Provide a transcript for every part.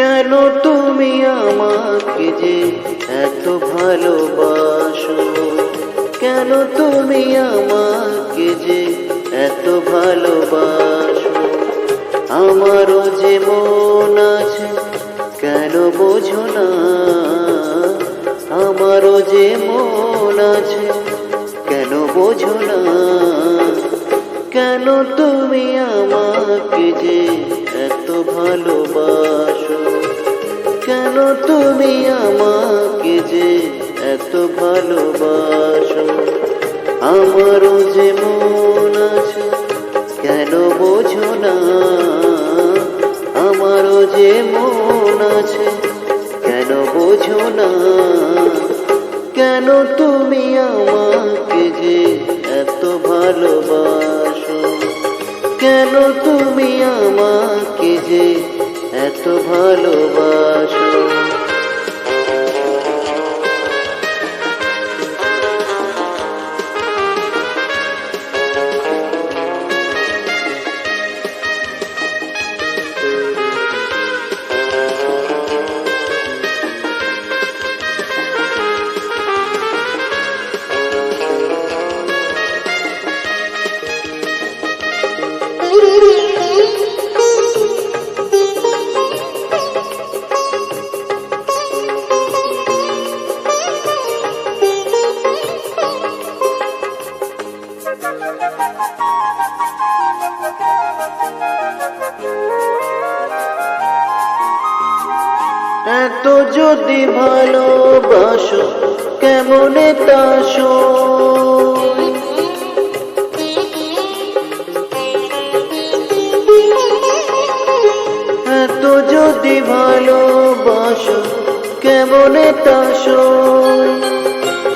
কেন তুমি আমাকে যে এত ভালোবাসো, কেন তুমি আমাকে যে এত ভালোবাসো। আমারও যে মন আছে কেন বোঝো না, আমারও যে মন আছে কেন বোঝো না। কেন তুমি আমাকে যে এত ভালোবাসো, কেন তুমি আমাকে যে এত ভালোবাসো। আমারও যে মন আছে কেন বোঝো না, আমারও যে মন আছে কেন বোঝো না। কেন তুমি আমাকে যে এত ভালোবাসো, কেন তুমি আমাকে যে এত ভালোবাসো। এত যদি ভালোবাসো কেমনে তাসো, এত যদি ভালোবাসো কেমনে তাসো।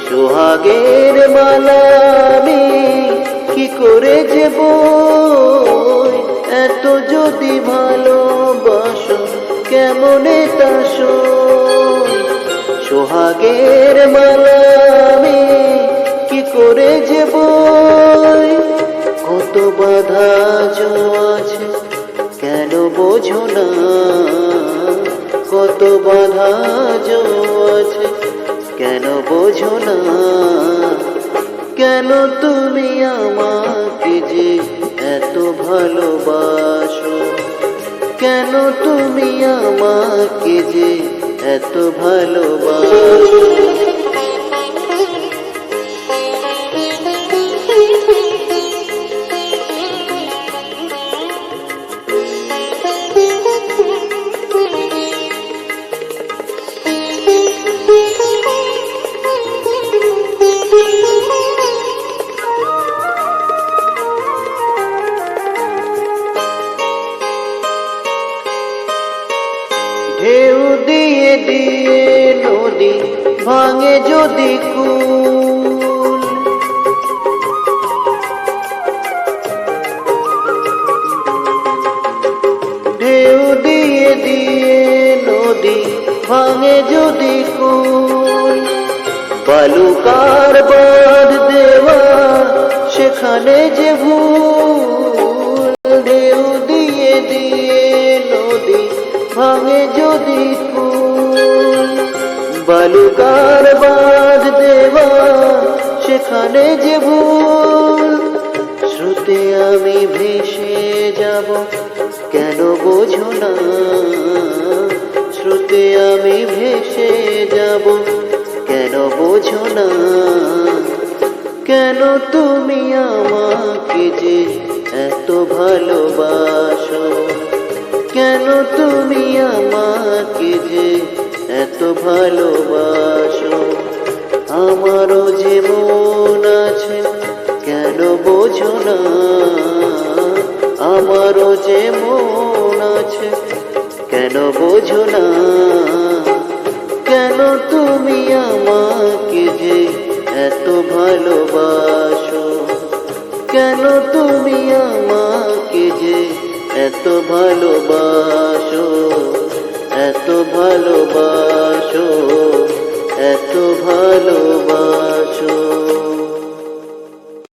সোহাগের মালা আমি কি করে যাব, এত যদি ভালোবাসো কেমনে তাসো। সোহাগের মালা আমি কি করে যাব, কত বাধা আছে কেন বোঝো না, কত বাধা আছে কেন বোঝো না। কেন তুমি আমাকে যে এত ভালোবাসো, কেন তুমি আমাকে যে এত ভালোবাসো। ঢেউ দিয়ে দিয়ে নদী ভাঙে যদি কুল, ঢেউ দিয়ে দিয়ে নদী ভাঙে যদি কুল। বালুকার বাঁধ দেওয়া সেখানে যে ভুল, ঢেউ দিয়ে দিয়ে নদী ভাঙে যদি কুল। বালুকার বাঁধ দেওয়া সেখানে যে ভুল। স্রোতে আমি ভেসে যাব কেন বোঝো না, স্রোতে আমি ভেসে যাব কেন বোঝো না। কেন তুমি আমাকে যে এত ভালোবাসো, কেন তুমি আমাকে যে এত ভালোবাসো। আমারও যে মন আছে কেন বোঝো না, আমারও যে মন আছে কেন বোঝো না। কেন তুমি আমাকে যে এত ভালোবাসো, কেন তুমি আমাকে যে এত ভালোবাসো, এত ভালোবাসো।